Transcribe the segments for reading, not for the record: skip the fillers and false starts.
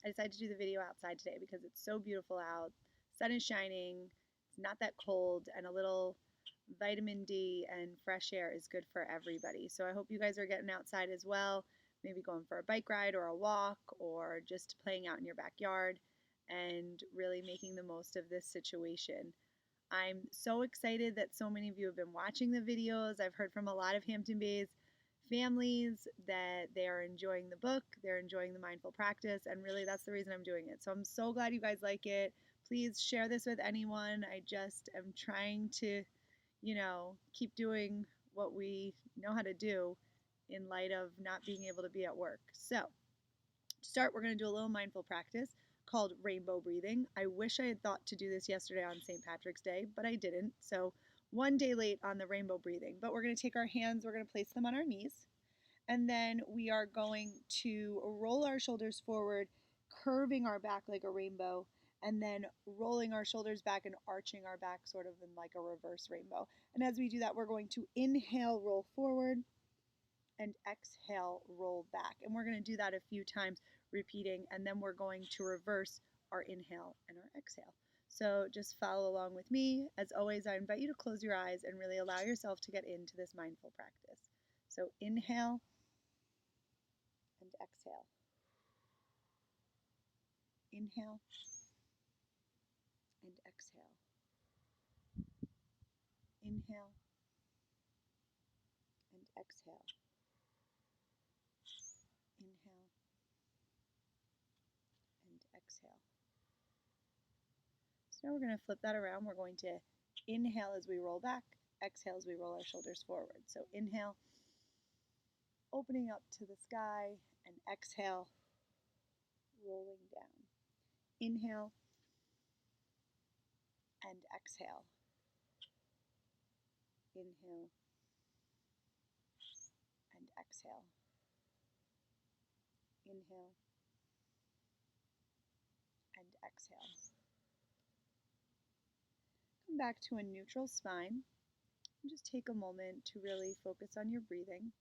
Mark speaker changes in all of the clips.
Speaker 1: I decided to do the video outside today because it's so beautiful out. Sun is shining, it's not that cold, and a little vitamin D and fresh air is good for everybody. So I hope you guys are getting outside as well, maybe going for a bike ride or a walk or just playing out in your backyard and really making the most of this situation. I'm so excited that so many of you have been watching the videos. I've heard from a lot of Hampton Bays families that they are enjoying the book, they're enjoying the mindful practice, and really that's the reason I'm doing it. So I'm so glad you guys like it. Please share this with anyone. I just am trying to, keep doing what we know how to do in light of not being able to be at work. So to start, we're going to do a little mindful practice called rainbow breathing. I wish I had thought to do this yesterday on St. Patrick's Day, but I didn't. So one day late on the rainbow breathing. But we're going to take our hands, we're going to place them on our knees, and then we are going to roll our shoulders forward, curving our back like a rainbow, and then rolling our shoulders back and arching our back sort of in like a reverse rainbow. And as we do that, we're going to inhale, roll forward, and exhale, roll back. And we're going to do that a few times, repeating, and then we're going to reverse our inhale and our exhale. So just follow along with me. As always, I invite you to close your eyes and really allow yourself to get into this mindful practice. So inhale and exhale. Inhale and exhale. Inhale and exhale. Inhale and exhale. So now we're going to flip that around. We're going to inhale as we roll back, exhale as we roll our shoulders forward. So inhale, opening up to the sky, and exhale, rolling down. Inhale and exhale. Inhale and exhale. Inhale and exhale. Come back to a neutral spine and just take a moment to really focus on your breathing.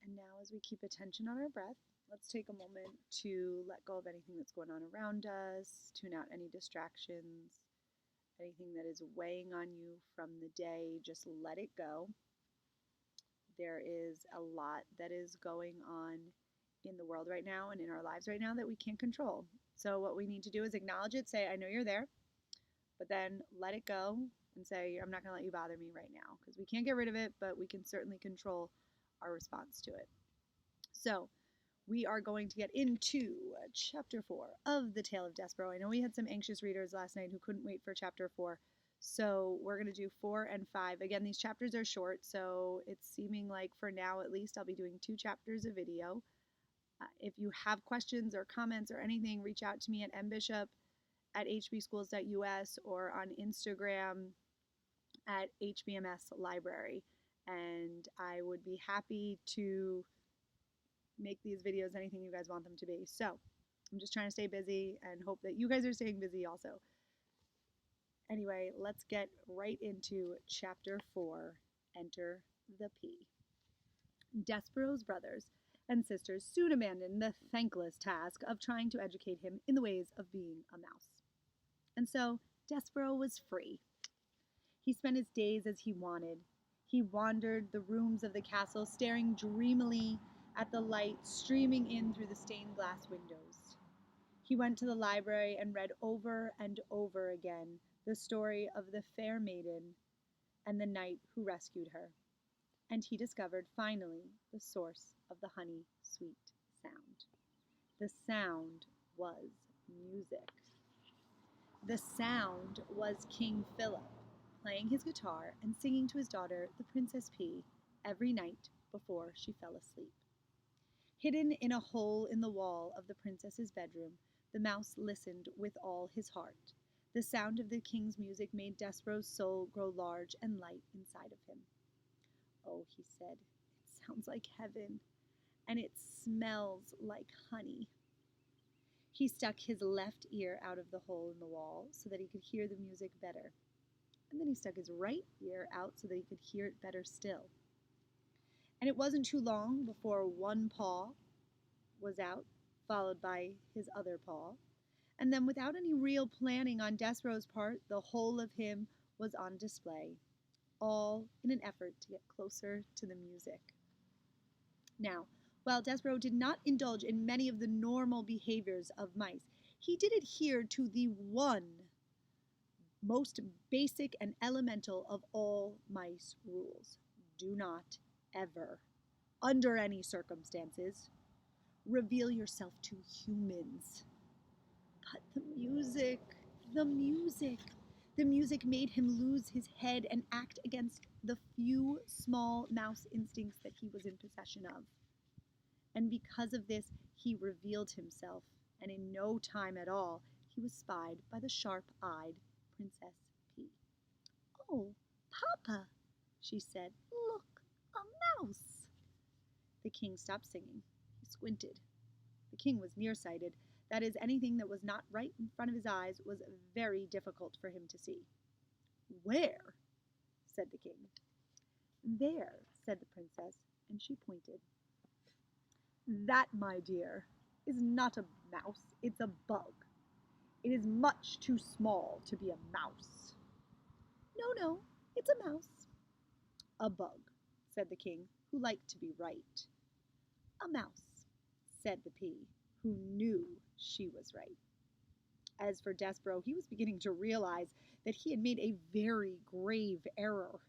Speaker 1: And now as we keep attention on our breath, let's take a moment to let go of anything that's going on around us, tune out any distractions, anything that is weighing on you from the day, just let it go. There is a lot that is going on in the world right now and in our lives right now that we can't control. So what we need to do is acknowledge it, say, I know you're there, but then let it go and say, I'm not going to let you bother me right now, because we can't get rid of it, but we can certainly control our response to it. So we are going to get into chapter 4 of The Tale of Despereaux. I know we had some anxious readers last night who couldn't wait for chapter 4. So we're going to do 4 and 5. Again, these chapters are short, so it's seeming like for now at least I'll be doing 2 chapters a video. If you have questions or comments or anything, reach out to me at mbishop@hbschools.us or on Instagram at HBMS Library. And I would be happy to make these videos anything you guys want them to be. So I'm just trying to stay busy and hope that you guys are staying busy also. Anyway, let's get right into chapter 4, Enter the P. Despereaux's brothers and sisters soon abandoned the thankless task of trying to educate him in the ways of being a mouse. And so Despereaux was free. He spent his days as he wanted. He wandered the rooms of the castle, staring dreamily at the light streaming in through the stained glass windows. He went to the library and read over and over again the story of the fair maiden and the knight who rescued her. And he discovered finally the source of the honey-sweet sound. The sound was music. The sound was King Philip, playing his guitar and singing to his daughter, the Princess P, every night before she fell asleep. Hidden in a hole in the wall of the princess's bedroom, the mouse listened with all his heart. The sound of the king's music made Despereaux's soul grow large and light inside of him. Oh, he said, it sounds like heaven, and it smells like honey. He stuck his left ear out of the hole in the wall so that he could hear the music better. And then he stuck his right ear out so that he could hear it better still. And it wasn't too long before one paw was out, followed by his other paw. And then, without any real planning on Despereaux's part, the whole of him was on display, all in an effort to get closer to the music. Now, while Despereaux did not indulge in many of the normal behaviors of mice, he did adhere to the one most basic and elemental of all mice rules. Do not ever, under any circumstances, reveal yourself to humans. But the music made him lose his head and act against the few small mouse instincts that he was in possession of. And because of this, he revealed himself, and in no time at all, he was spied by the sharp-eyed Princess P. "Oh, Papa," she said, "look, a mouse." The king stopped singing. He squinted. The king was nearsighted. That is, anything that was not right in front of his eyes was very difficult for him to see. "Where?" said the king. "There," said the princess, and she pointed. "That, my dear, is not a mouse, it's a bug. It is much too small to be a mouse." No, it's a mouse." "A bug," said the king, who liked to be right. "A mouse," said the pea, who knew she was right. As for Despereaux, he was beginning to realize that he had made a very grave error.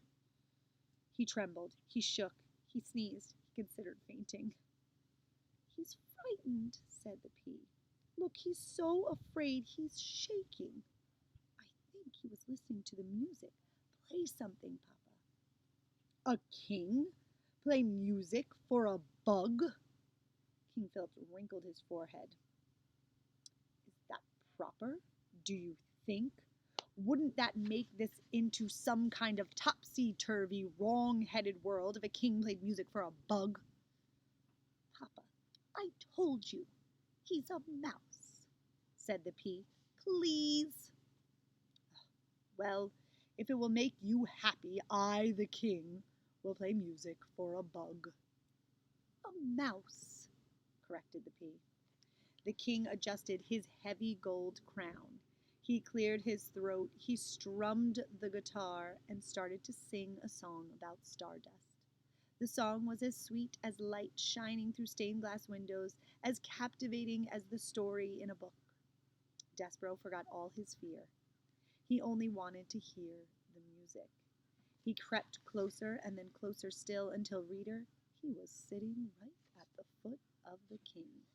Speaker 1: He trembled, he shook, he sneezed, he considered fainting. "He's frightened," said the pea. "Look, he's so afraid he's shaking. I think he was listening to the music. Play something, Papa." "A king play music for a bug?" King Philip wrinkled his forehead. "Is that proper, do you think? Wouldn't that make this into some kind of topsy-turvy, wrong-headed world if a king played music for a bug?" "Papa, I told you, he's a mouse," said the pea. "Please." "Well, if it will make you happy, I, the king, will play music for a bug." "A mouse," corrected the pea. The king adjusted his heavy gold crown. He cleared his throat, he strummed the guitar, and started to sing a song about stardust. The song was as sweet as light shining through stained glass windows, as captivating as the story in a book. Despereaux forgot all his fear. He only wanted to hear the music. He crept closer and then closer still until, reader, he was sitting right at the foot of the king.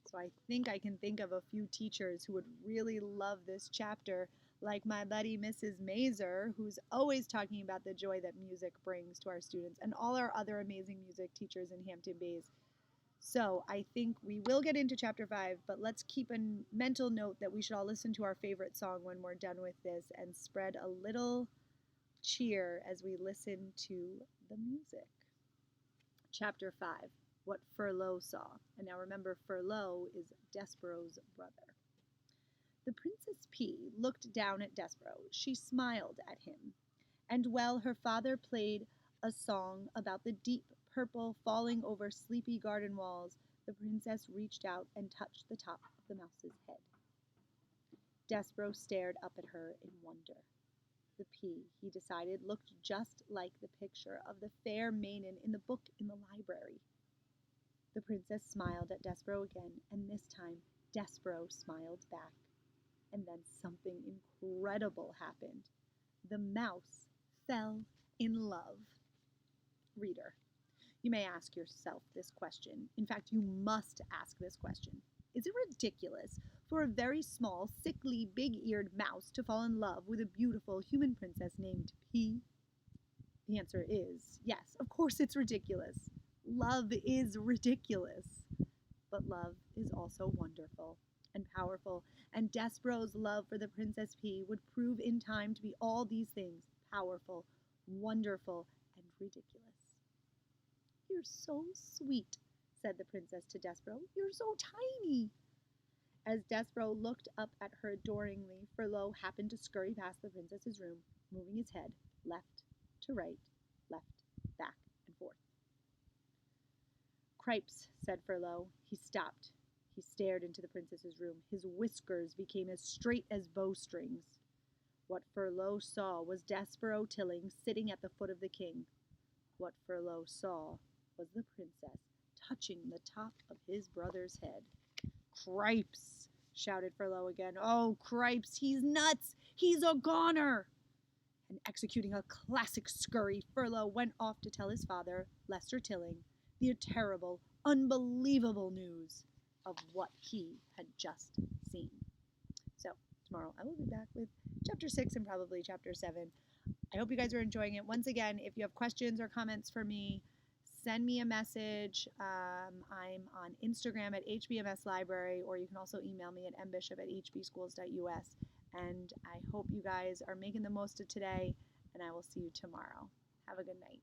Speaker 1: So I think I can think of a few teachers who would really love this chapter, like my buddy Mrs. Mazer, who's always talking about the joy that music brings to our students, and all our other amazing music teachers in Hampton Bays. So I think we will get into chapter 5, but let's keep a mental note that we should all listen to our favorite song when we're done with this and spread a little cheer as we listen to the music. Chapter 5. What Furlough Saw. And now remember, Furlough is Despereaux's brother. The Princess P looked down at Despereaux. She smiled at him. And while her father played a song about the deep purple falling over sleepy garden walls, the princess reached out and touched the top of the mouse's head. Despereaux stared up at her in wonder. The pea, he decided, looked just like the picture of the fair maiden in the book in the library. The princess smiled at Despereaux again, and this time Despereaux smiled back. And then something incredible happened. The mouse fell in love. Reader, you may ask yourself this question. In fact, you must ask this question. Is it ridiculous for a very small, sickly, big-eared mouse to fall in love with a beautiful human princess named P? The answer is yes, of course it's ridiculous. Love is ridiculous. But love is also wonderful and powerful, and Despereaux's love for the Princess P would prove in time to be all these things: powerful, wonderful, and ridiculous. "You're so sweet," said the princess to Despereaux. "You're so tiny." As Despereaux looked up at her adoringly, Furlough happened to scurry past the princess's room, moving his head left to right, left, back, and forth. Cripes, said Furlough. He stopped. He stared into the princess's room. His whiskers became as straight as bowstrings. What Furlough saw was Despereaux Tilling sitting at the foot of the king. What Furlough saw was the princess touching the top of his brother's head. Cripes, shouted Furlough again. Oh, Cripes, he's nuts! He's a goner! And executing a classic scurry, Furlough went off to tell his father, Lester Tilling, the terrible, unbelievable news of what he had just seen. So, tomorrow I will be back with Chapter 6 and probably Chapter 7. I hope you guys are enjoying it. Once again, if you have questions or comments for me, send me a message. I'm on Instagram at HBMS Library, or you can also email me at mbishop@hbschools.us. And I hope you guys are making the most of today, and I will see you tomorrow. Have a good night.